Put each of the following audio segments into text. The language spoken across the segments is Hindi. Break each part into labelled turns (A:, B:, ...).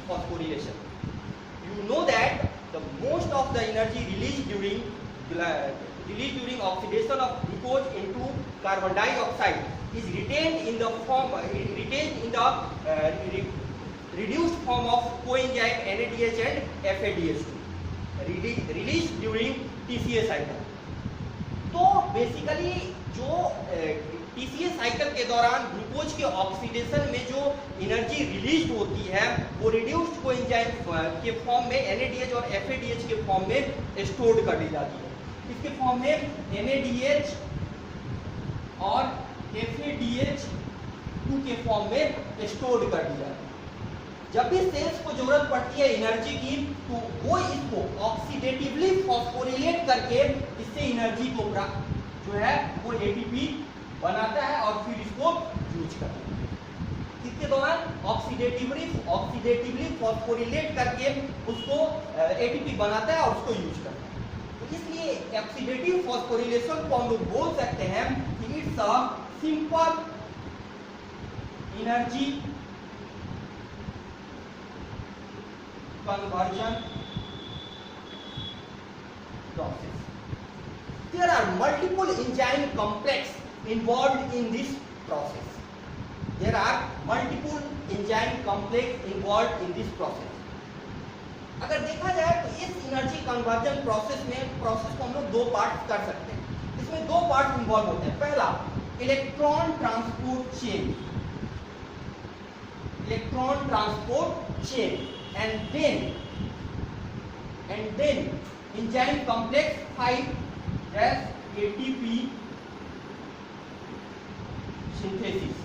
A: phosphorylation. You know that the most of the energy released during oxidation of glucose into carbon dioxide is retained in the reduced form of coenzyme NADH and FADH2 released during TCA cycle. तो बेसिकली जो TCA साइकिल के दौरान ग्लूकोज के ऑक्सीडेशन में जो एनर्जी रिलीज होती है वो रिड्यूस्ड कोएंजाइम के फॉर्म में NADH और FADH के फॉर्म में स्टोर्ड कर दी जाती है। इसके फॉर्म में NADH और FADH2 के फॉर्म में स्टोर्ड कर दी जाती है। जब भी सेल्स को जरूरत पड़ती है एनर्जी की तो वो इसको ऑक्सीडेटिवली फॉस्फोरिलेट करके इससे एनर्जी को जो है वो एटीपी बनाता है और फिर इसको यूज करता है। इसके दौरान ऑक्सीडेटिवली फॉस्फोरिलेट करके उसको एटीपी बनाता है और उसको यूज करता है। तो इसलिए ऑक्सीडेटिव फॉस्फोरिलेशन को हम लोग बोल सकते हैं कि it's a simple energy conversion process. There are multiple enzyme complex involved in this process. There are multiple enzyme complex involved in this process. अगर देखा जाए तो इस एनर्जी कन्वर्जन प्रोसेस को हम लोग दो पार्ट कर सकते हैं। इसमें दो पार्ट इन्वॉल्व होते हैं। पहला electron transport chain, and then enzyme complex 5 as ATP synthesis.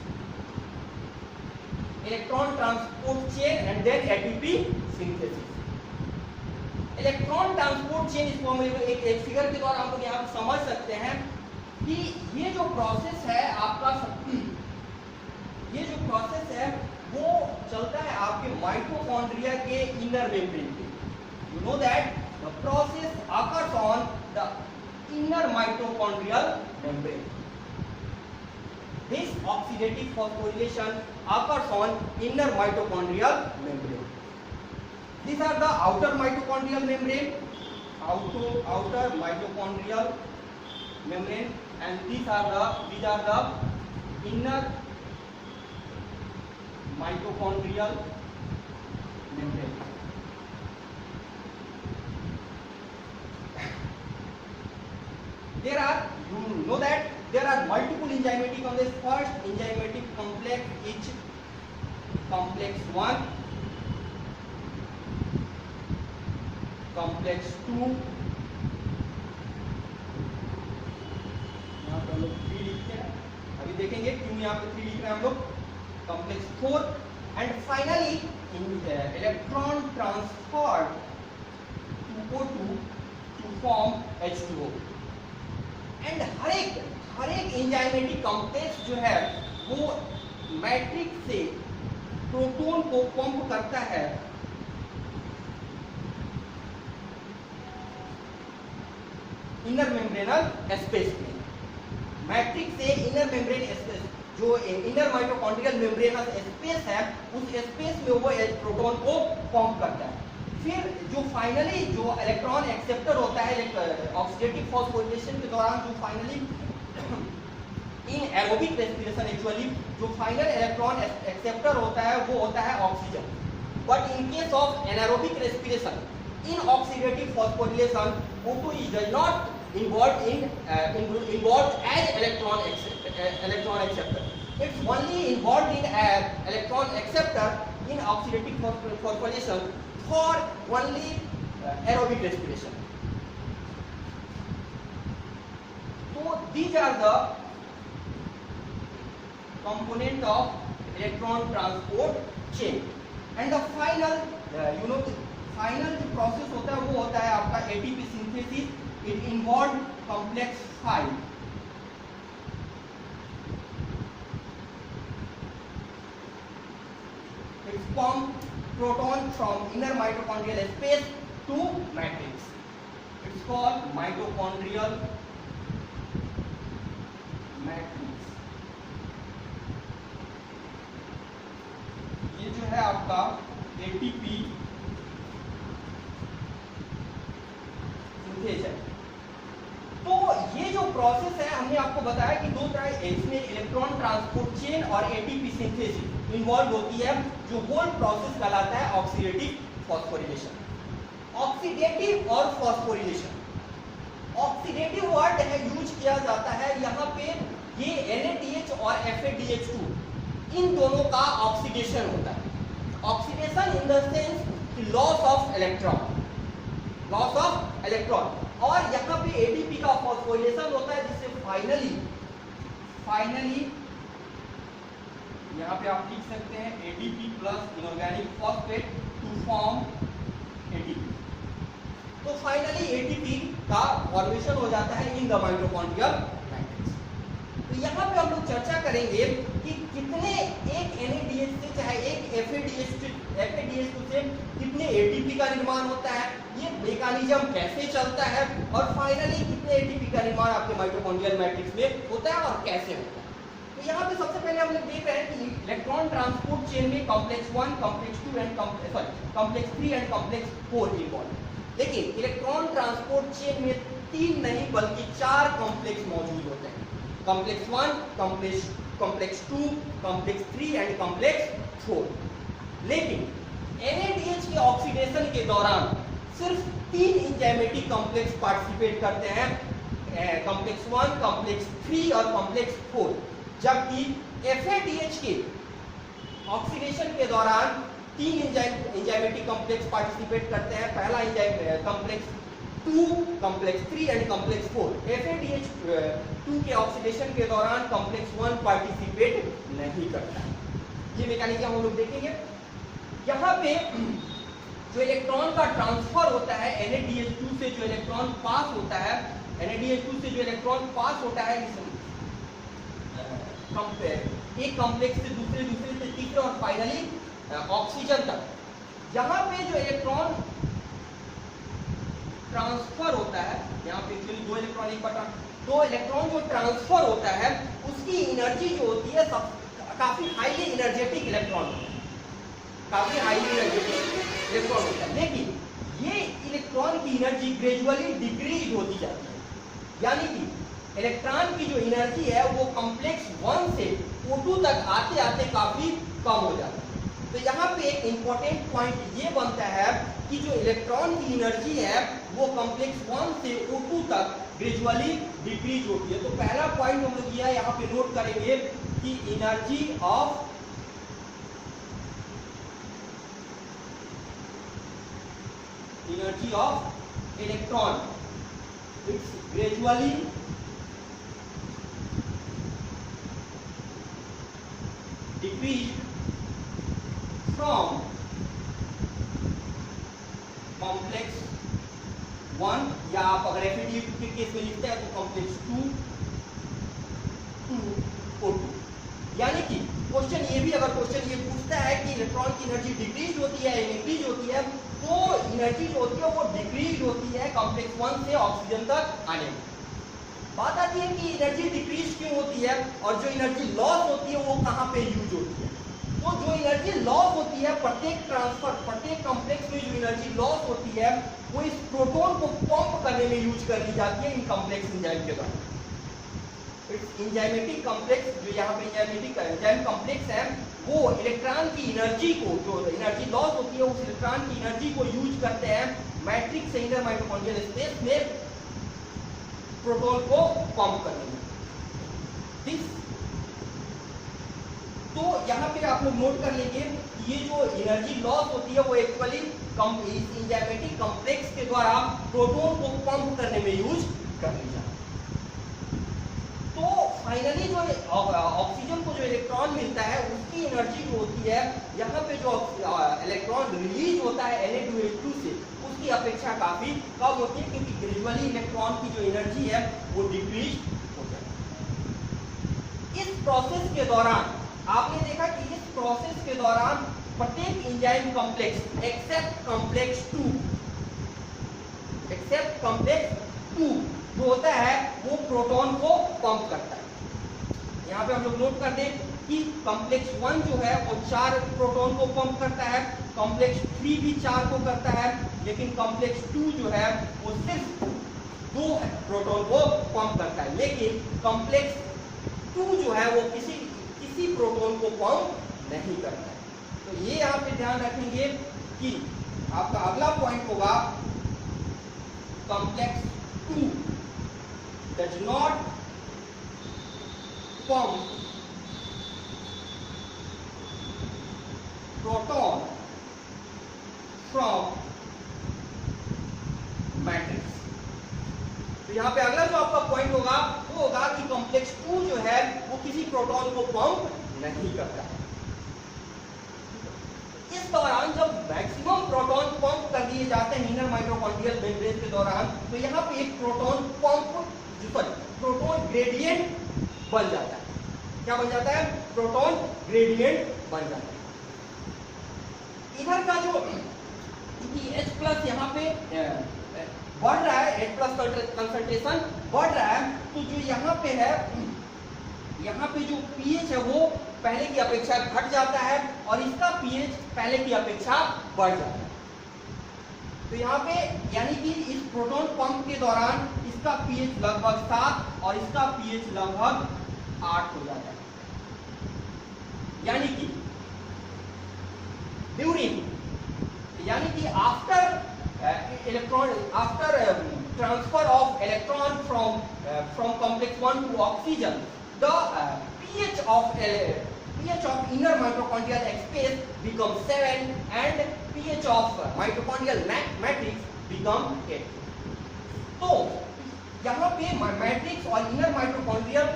A: Electron transport chain and then ATP synthesis. Electron transport chain इसको हम एक फिगर के द्वारा हम लोग यहाँ समझ सकते हैं कि ये जो प्रोसेस है आपका वो चलता है आपके माइटोकॉन्ड्रिया के इनर मेम्ब्रेन पे। You know that the process occurs on the inner mitochondrial membrane. This oxidative phosphorylation occurs on inner mitochondrial membrane. These are the outer mitochondrial membrane, and these are the inner mitochondrial membrane. You know that there are multiple enzymatic complexes. First enzymatic complex is complex 1, complex 2, यहाँ पर हम लोग 3 लिखते हैं, अभी देखेंगे क्यों यहाँ पे 3 लिख रहे हैं हम लोग। complex 4 and finally in the electron transferred to O2 to form H2O. and हर एक एंजाइमेटिक कॉम्प्लेक्स जो है वो मैट्रिक्स से प्रोटॉन को पंप करता है इनर मेम्ब्रेनल स्पेस में। मैट्रिक्स से इनर मेम्ब्रेन स्पेस जो इनर माइटोकॉन्ड्रियल मेम्ब्रेनस स्पेस है उस स्पेस में वो प्रोटॉन को पंप करता है। फिर जो फाइनली जो इलेक्ट्रॉन एक्सेप्टर होता है ऑक्सीडेटिव फॉस्फोरिलेशन के दौरान जो finally in aerobic respiration actually जो फाइनल इलेक्ट्रॉन एक्सेप्टर होता है वो होता है oxygen. But in case of anaerobic respiration in oxidative phosphorylation O2 does not involved as electron acceptor. It's only involved in electron acceptor in oxidative phosphorylation for only aerobic respiration. So these are the component of electron transport chain. And the final final जो process होता है वो होता है आपका ATP synthesis. It involved complex 5. It's pump proton from inner mitochondrial space to matrix. It's called mitochondrial matrix. ये जो है आपका एटीपी सिंथेस है। तो ये जो प्रोसेस है हमने आपको बताया कि दो तरह इसमें इलेक्ट्रॉन ट्रांसपोर्ट चेन और एटीपी सिंथेसिस इन्वॉल्व होती है, जो होल प्रोसेस कहलाता है ऑक्सीडेटिव फॉस्फोरिलेशन। ऑक्सीडेटिव और फॉस्फोरिलेशन, ऑक्सीडेटिव वर्ड है यूज किया जाता है यहाँ पे, ये NaDH और FADH2 इन दोनों का ऑक्सीडेशन होता है। Oxidation in the sense loss of electron, loss of electron. और यहाँ पे एडीपी का फॉस्फोरिलेशन होता है, जिससे फाइनली यहाँ पे आप लिख सकते हैं ADP plus inorganic phosphate to form ATP. तो फाइनली एटीपी का फॉर्मेशन हो जाता है इन द माइटोकॉन्ड्रियल मैट्रिक्स। तो यहाँ पे हम लोग चर्चा करेंगे कि कितने एक NADH से चाहे एक FADH2 से कितने एटीपी का निर्माण होता है, ये मैकेनिज्म कैसे चलता है, और फाइनली कितने एटीपी का निर्माण आपके माइटोकॉन्ड्रियल मैट्रिक्स में होता है और कैसे होता है। तो यहाँ पे सबसे पहले हम लोग देख रहे हैं कि इलेक्ट्रॉन ट्रांसपोर्ट चेन में complex 1, complex 2 and complex 3 and complex 4 involve. लेकिन इलेक्ट्रॉन ट्रांसपोर्ट चेन में 3 नहीं बल्कि 4 कॉम्प्लेक्स मौजूद होते हैं। Complex 1, complex 2, complex 3 and complex 4। लेकिन NADH के ऑक्सीडेशन के दौरान सिर्फ 3 एंजाइमेटिक कॉम्प्लेक्स पार्टिसिपेट करते हैं, कॉम्प्लेक्स 1, कॉम्प्लेक्स 3 और कॉम्प्लेक्स 4। जबकि FADH के ऑक्सीडेशन के दौरान 3 एंजाइमेटिक कॉम्प्लेक्स पार्टिसिपेट करते हैं, पहला enzyme complex 2, complex 3 and complex 4। FADH2 के ऑक्सीडेशन के दौरान कॉम्प्लेक्स 1 पार्टिसिपेट नहीं करता। ये मैकेनिज्म हम लोग देखेंगे। यहाँ पे जो इलेक्ट्रॉन का ट्रांसफर होता है NADH2 से जो इलेक्ट्रॉन पास होता है, NADH2 से जो इलेक्ट्रॉन पास होता है एक कॉम्प्लेक्स से दूसरे से तीसरे और फाइनली ऑक्सीजन तक, यहाँ पे जो इलेक्ट्रॉन ट्रांसफर होता है, यहाँ पे एक्चुअली 2 इलेक्ट्रॉन एक बार 2 इलेक्ट्रॉन जो ट्रांसफर होता है उसकी एनर्जी जो होती है काफी हाईली एनर्जेटिक इलेक्ट्रॉन होता है, काफी हाईली एनर्जेटिक इलेक्ट्रॉन होता है। लेकिन ये इलेक्ट्रॉन की एनर्जी ग्रेजुअली डिक्रीज होती जाती है, यानी कि इलेक्ट्रॉन की जो एनर्जी है वो कॉम्प्लेक्स 1 से O2 तक आते आते काफी कम हो जाती है। तो यहाँ पे एक इंपॉर्टेंट पॉइंट ये बनता है कि जो इलेक्ट्रॉन की एनर्जी है वो कॉम्प्लेक्स 1 से O2 तक ग्रेजुअली डिक्रीज होती है। तो पहला पॉइंट हम लोग यहाँ पे नोट करेंगे कि energy of electron it's gradually decreased from complex 1, या आप अगर FADH के केस में लिखते हैं तो कॉम्प्लेक्स 2 to O2। यानी कि क्वेश्चन ये भी अगर क्वेश्चन ये पूछता है कि इलेक्ट्रॉन की एनर्जी डिक्रीज होती है इंक्रीज होती है, तो एनर्जी जो होती है वो डिक्रीज होती है कॉम्प्लेक्स 1 से ऑक्सीजन तक आने में। बात आती है कि एनर्जी डिक्रीज क्यों होती है और जो एनर्जी लॉस होती है वो कहाँ पे यूज होती है। तो जो एनर्जी लॉस होती है प्रत्येक कॉम्प्लेक्स में जो एनर्जी लॉस होती है वो इस प्रोटॉन को पंप करने में यूज कर ली जाती है इन कॉम्प्लेक्स एंजाइम के द्वारा। एंजाइमेटिक कॉम्प्लेक्स जो यहाँ पे एंजाइम कॉम्प्लेक्स है वो इलेक्ट्रॉन की एनर्जी को, जो एनर्जी लॉस होती है उस इलेक्ट्रॉन की एनर्जी को यूज करते हैं मैट्रिक्स से इंटर माइटोकॉन्ड्रियल स्पेस में प्रोटॉन को पंप करने में। तो यहाँ पे आप लोग नोट कर लेंगे ये जो एनर्जी लॉस होती है वो एक्चुअली इस एंजाइमेटिक कॉम्प्लेक्स के द्वारा प्रोटॉन को पंप करने में यूज कर ली जाती है। तो फाइनली जो ऑक्सीजन को जो इलेक्ट्रॉन मिलता है उसकी एनर्जी जो होती है यहाँ पे जो इलेक्ट्रॉन रिलीज होता है Na2H2 से उसकी अपेक्षा काफी कम होती है, क्योंकि ग्रेजुअली इलेक्ट्रॉन की जो एनर्जी है वो डिक्रीज हो जाती है। इस प्रोसेस के दौरान आपने देखा कि इस प्रोसेस के दौरान प्रत्येक एंजाइम कॉम्प्लेक्स एक्सेप्ट कॉम्प्लेक्स 2 जो होता है वो प्रोटॉन को पंप करता है। यहाँ पे हम लोग नोट कर दें कि कॉम्प्लेक्स 1 जो है वो 4 प्रोटॉन को पंप करता है, कॉम्प्लेक्स 3 भी 4 को करता है, लेकिन कॉम्प्लेक्स 2 जो है वो सिर्फ 2 प्रोटॉन को पंप करता है, लेकिन कॉम्प्लेक्स 2 जो है वो किसी प्रोटॉन को पंप नहीं करता है। तो ये यहाँ पे ध्यान रखेंगे कि आपका अगला पॉइंट होगा complex 2 does not pump proton from matrix. तो यहाँ पे अगला जो आपका पॉइंट होगा वो होगा कि कॉम्प्लेक्स 2 जो है वो किसी प्रोटॉन को पंप नहीं करता है। इस दौरान जब मैक्सिमम प्रोटॉन पंप कर दिए जाते हैं इनर माइटोकॉन्ड्रियल मेम्ब्रेन के दौरान, तो यहाँ पे एक प्रोटॉन पंप प्रोटॉन ग्रेडियंट बन जाता है। क्या बन जाता है? प्रोटॉन ग्रेडियंट बन जाता है। इधर का जो H+ यहाँ पे बढ़ रहा है, H+ कंसंट्रेशन बढ़ रहा है, तो जो यहाँ पे है, यहाँ पे जो pH है वो पहले की अपेक्षा घट जाता है और इसका pH पहले की अपेक्षा बढ़ जाता है। तो यहाँ पे यानी कि इस प्रोटॉन पंप के दौरान इसका pH लगभग 7 और इसका pH लगभग 8 हो जाता है। यानी कि यानी कि after transfer of electron from complex 1 to oxygen, the pH of inner mitochondrial space becomes 7 and pH of mitochondrial matrix become 8. तो यहाँ पे मैट्रिक्स और इनर माइटोकॉन्ड्रियल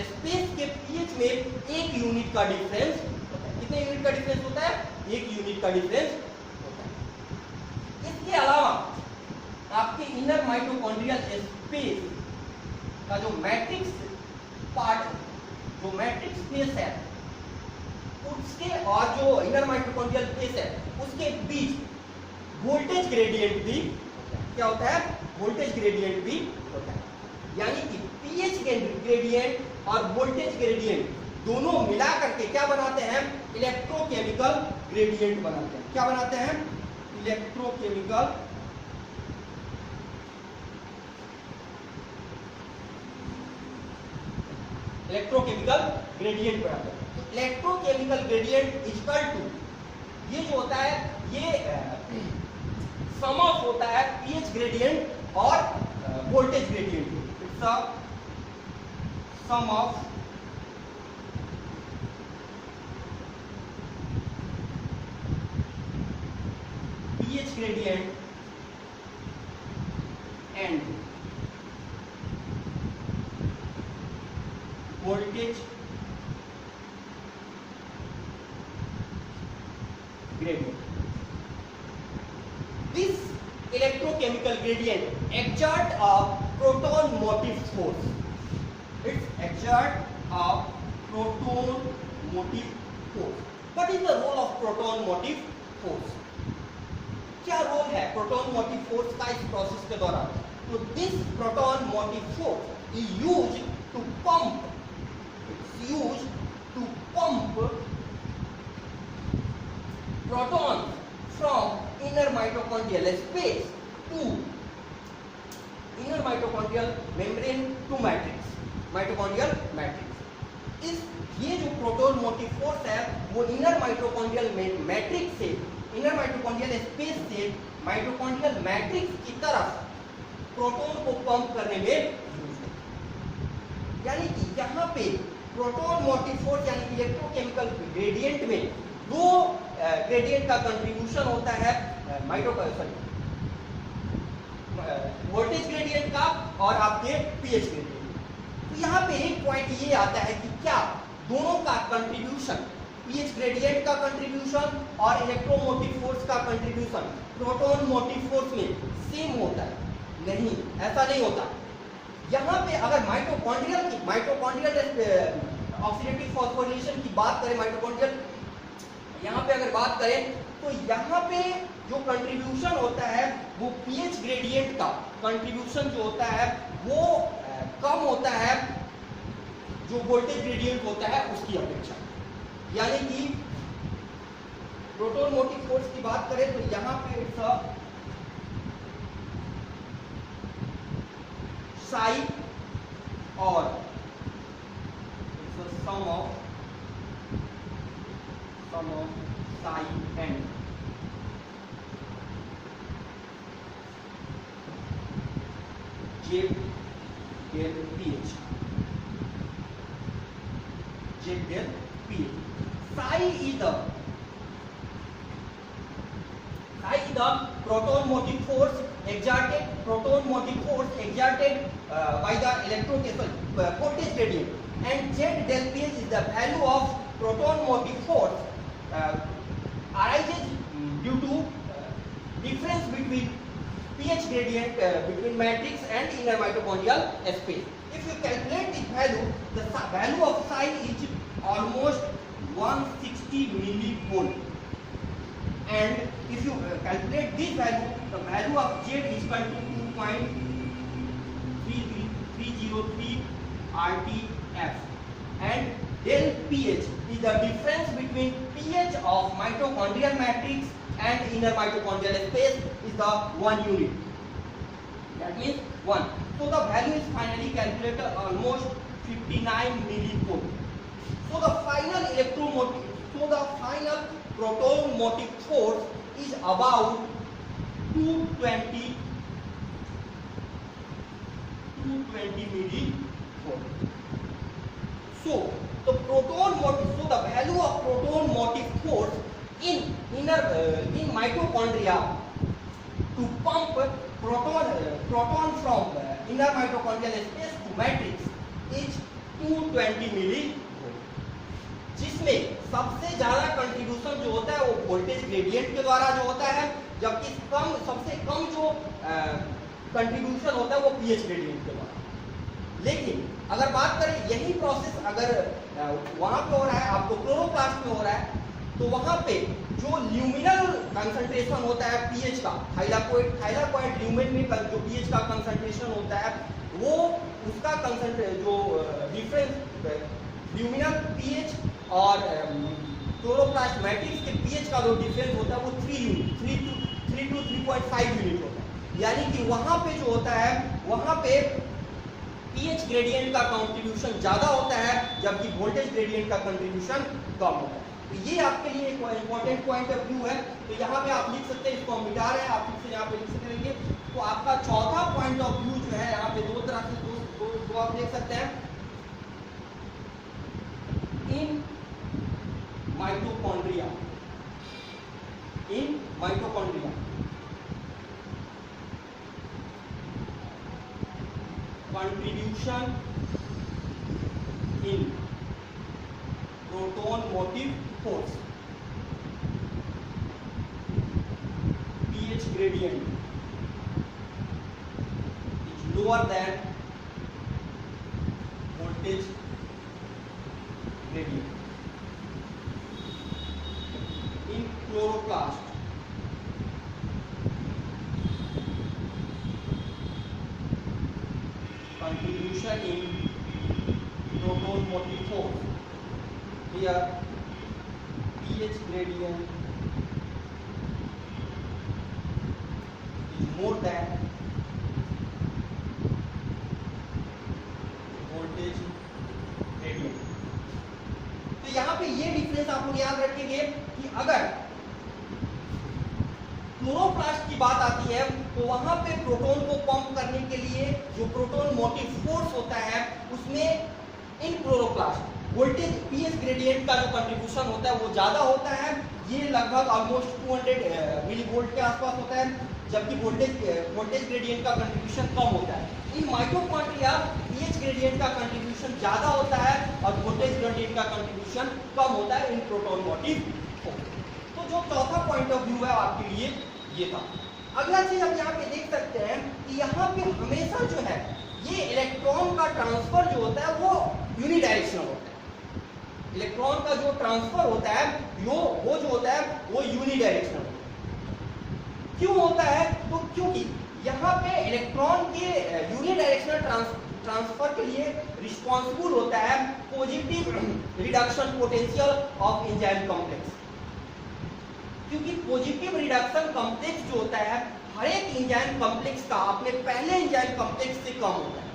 A: स्पेस के pH में 1 यूनिट का डिफरेंस होता है। कितने यूनिट का डिफरेंस होता है? 1 यूनिट का डिफरेंस होता है। इसके अलावा आपके इनर माइटोकॉन्ड्रियल स्पेस का जो मैट्रिक्स पार्ट, जो मैट्रिक्स स्पेस है उसके और जो इनर माइटोकॉन्ड्रियल स्पेस है उसके बीच वोल्टेज ग्रेडियंट भी क्या होता है? वोल्टेज ग्रेडियंट भी होता है। यानी कि pH ग्रेडियंट और वोल्टेज ग्रेडियंट दोनों मिला करके क्या बनाते हैं? इलेक्ट्रोकेमिकल ग्रेडियंट बनाते हैं। क्या बनाते हैं? इलेक्ट्रोकेमिकल ग्रेडियंट बनाते हैं। इलेक्ट्रोकेमिकल ग्रेडियंट इक्वल टू, ये जो होता है ये सम ऑफ होता है pH ग्रेडियंट और voltage gradient. It's a sum of pH gradient and voltage gradient. This electrochemical gradient exert a proton motive force. It exert a proton motive force. What is the role of proton motive force? क्या रोल है प्रोटॉन मोटिव फोर्स का इस प्रोसेस के दौरान? तो this proton motive force is used to pump, proton from inner mitochondrial space to inner mitochondrial membrane to matrix, mitochondrial matrix. इस ये जो प्रोटॉन मोटिव फोर्स है वो इनर माइटोकॉन्ड्रियल मैट्रिक्स से, इनर माइटोकॉन्ड्रियल स्पेस से माइटोकॉन्ड्रियल मैट्रिक्स की तरफ प्रोटॉन को पंप करने में यूज है। यानी कि यहाँ पे प्रोटॉन मोटिव फोर्स यानी इलेक्ट्रोकेमिकल ग्रेडियंट में दो ग्रेडियंट का कंट्रीब्यूशन होता है, वोल्टेज ग्रेडियंट का और आपके पीएच ग्रेडियंट। तो यहाँ पे एक पॉइंट ये आता है कि क्या दोनों का कंट्रीब्यूशन, पीएच ग्रेडियंट का कंट्रीब्यूशन और इलेक्ट्रोमोटिव फोर्स का कंट्रीब्यूशन प्रोटॉन मोटिव फोर्स में सेम होता है? नहीं, ऐसा नहीं होता। यहाँ पे अगर माइटोकॉन्ड्रियल ऑक्सीडेटिव फॉस्फोरिलेशन की बात करें, माइटोकॉन्ड्रियल यहाँ पे अगर बात करें तो यहाँ पे जो कंट्रीब्यूशन होता है वो पीएच ग्रेडियंट का कंट्रीब्यूशन जो होता है वो कम होता है जो वोल्टेज ग्रेडियंट होता है उसकी अपेक्षा। यानी कि प्रोटॉन मोटिव फोर्स की बात करें तो यहां पे इट्स अ psi और it's a sum of psi and j del pH. J del pH. Psi is the proton motive force exerted by the voltage gradient, and Z del pH is the value of proton motive force arises due to difference between pH gradient between matrix and inner mitochondrial space. If you calculate this value, the value of psi is almost 160 millivolt. And if you calculate this value, the value of Z is equal to 2.3303 RTF, and del pH is the difference between pH of mitochondrial matrix and inner mitochondrial space is the 1 unit. That means 1. So the value is finally calculated almost 59 millivolt. So the final proton motive force is about 220 millivolt. So the value of proton motive force in mitochondria to pump proton from inner mitochondrial space to matrix is 220 millivolt. जिसमें सबसे ज्यादा कंट्रीब्यूशन जो होता है वो वोल्टेज ग्रेडियंट के द्वारा जो होता है, जबकि सबसे कम जो कंट्रीब्यूशन होता है वो पीएच ग्रेडियंट के द्वारा। लेकिन अगर बात करें यही प्रोसेस अगर वहां पे हो रहा है, आपको क्लोरोप्लास्ट में हो रहा है, तो वहां पे जो ल्यूमिनल कंसंट्रेशन होता है पीएच का, थाइलाकोइड ल्यूमेन में जो पीएच का कंसंट्रेशन होता है, वो उसका जो डिफरेंस ल्यूमिनल पीएच और क्लोरोप्लास्ट मैट्रिक्स के पीएच का जो डिफरेंस होता है वो 3 to 3.5 यूनिट होता है। यानी कि वहां पे जो होता है वहां पे पीएच ग्रेडियंट का कंट्रीब्यूशन ज्यादा होता है, जबकि वोल्टेज ग्रेडियंट का कंट्रीब्यूशन कम होता है। तो ये आपके लिए एक इंपॉर्टेंट पॉइंट ऑफ व्यू है। तो यहाँ पे आप लिख सकते हैं, इसको हम मिटा रहे हैं, आप फिर से यहाँ पे लिख सकते। तो आपका चौथा पॉइंट ऑफ व्यू जो है यहाँ पे दो तरह से दो आप देख सकते हैं। In mitochondria, contribution in proton motive force, pH gradient is lower than voltage gradient. In chloroplast, contribution in proton motive force, here pH gradient is more than voltage gradient. तो यहाँ पे ये डिफरेंस आप लोग याद रखेंगे कि अगर क्लोरोप्लास्ट की बात आती है तो वहां पे प्रोटॉन को पंप करने के लिए जो प्रोटॉन मोटिव फोर्स होता है उसमें इन क्लोरोप्लास्ट वोल्टेज पीएच ग्रेडियंट का जो कंट्रीब्यूशन होता है वो ज्यादा होता है। ये लगभग ऑलमोस्ट 200 मिलीवोल्ट के आसपास होता है, जबकि वोल्टेज ग्रेडियंट का कंट्रीब्यूशन कम होता है। इन माइटोकॉन्ड्रिया पीएच ग्रेडियंट का कंट्रीब्यूशन ज्यादा होता है और वोल्टेज ग्रेडियंट का कंट्रीब्यूशन कम होता है इन प्रोटॉन मोटिव फोर्स। तो जो चौथा पॉइंट ऑफ व्यू है आपके लिए ये था। अगला चीज हम यहाँ पे देख सकते हैं कि यहाँ पे हमेशा जो है ये इलेक्ट्रॉन का ट्रांसफर जो होता है वो यूनिडायरेक्शनल होता है। इलेक्ट्रॉन का जो ट्रांसफर होता है वो जो होता है वो यूनिडायरेक्शनल होता है। क्यों होता है? तो क्योंकि यहाँ पे इलेक्ट्रॉन के यूनिडायरेक्शनल ट्रांसफर के लिए रिस्पॉन्सिबल होता है positive reduction potential of enzyme complex. क्योंकि पॉजिटिव रिडक्शन कॉम्प्लेक्स जो होता है हर एक एंजाइम कॉम्प्लेक्स का अपने पहले एंजाइम कॉम्प्लेक्स से कम होता है।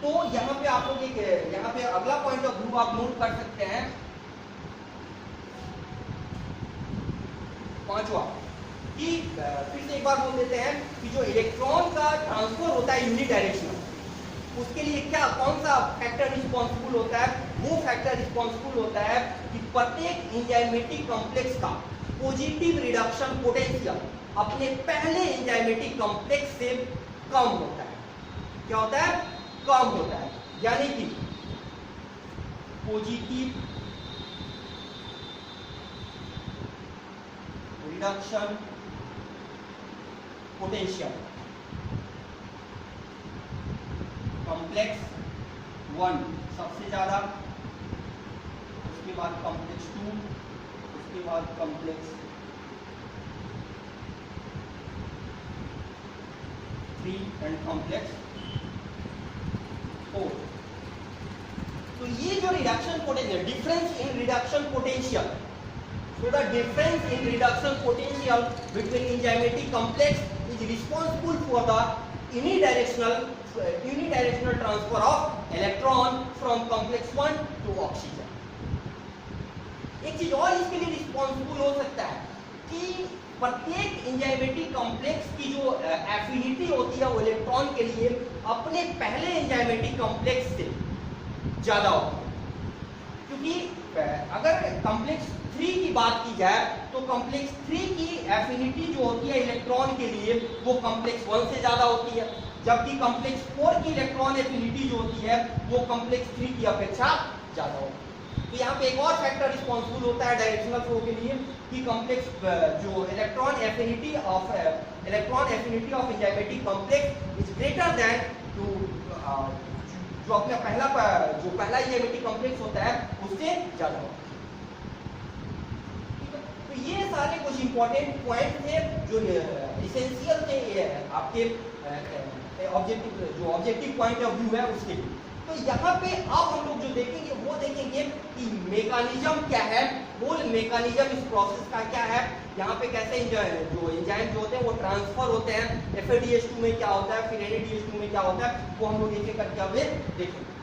A: तो यहाँ पे आप लोग एक यहाँ पे अगला पॉइंट ऑफ व्यू आप नोट कर सकते हैं, पांचवा, कि फिर से एक बार बोल देते हैं कि जो इलेक्ट्रॉन का ट्रांसफर होता है यूनिडायरेक्शनल, उसके लिए क्या कौन सा फैक्टर रिस्पॉन्सिबल होता है? वो फैक्टर रिस्पॉन्सिबल होता है कि प्रत्येक एंजाइमेटिक कॉम्प्लेक्स का पॉजिटिव रिडक्शन पोटेंशियल अपने पहले एंजाइमेटिक कॉम्प्लेक्स से कम होता है। क्या होता है? कम होता है। यानी कि पॉजिटिव रिडक्शन पोटेंशियल कॉम्प्लेक्स 1 सबसे ज्यादा, उसके बाद कॉम्प्लेक्स 2, उसके बाद कॉम्प्लेक्स 3 एंड कॉम्प्लेक्स 4। तो ये जो reduction potential, difference in reduction potential, so the difference in reduction potential between enzymatic complex is responsible for the unidirectional transfer of electron from complex 1 to oxygen। एक चीज और इसके लिए रिस्पॉन्सिबल हो सकता है कि प्रत्येक एंजाइमेटिक कॉम्प्लेक्स की जो एफिनिटी होती है वो इलेक्ट्रॉन के लिए अपने पहले एंजाइमेटिक कॉम्प्लेक्स से ज्यादा होती है। क्योंकि अगर कॉम्प्लेक्स 3 की बात की जाए तो कॉम्प्लेक्स 3 की एफिनिटी जो होती है इलेक्ट्रॉन के लिए वो कॉम्प्लेक्स 1 से ज्यादा होती है, जबकि कॉम्प्लेक्स 4 की इलेक्ट्रॉन एफिनिटी जो होती है वो कॉम्प्लेक्स 3 की अपेक्षा ज्यादा होती है। तो यहाँ पे एक और फैक्टर रिस्पॉन्सिबल होता है डायरेक्शनल फ्लो के लिए कि कॉम्प्लेक्स जो electron affinity of enzymatic complex is greater than two जो अपना पहला एंजाइमेटिक कॉम्प्लेक्स होता है उससे ज्यादा होता है। तो ये सारे कुछ इंपॉर्टेंट पॉइंट थे जो इसेंशियल थे आपके ऑब्जेक्टिव पॉइंट ऑफ व्यू है उसके लिए। तो यहाँ पे अब हम लोग जो देखेंगे वो देखेंगे कि मेकानिज्म क्या है, होल मेकानिज्म इस प्रोसेस का क्या है, यहाँ पे कैसे जो एंजाइम जो होते हैं वो ट्रांसफर होते हैं, FADH2 में क्या होता है, फिर NADH2 में क्या होता है, वो हम लोग एक एक करके अब देखेंगे।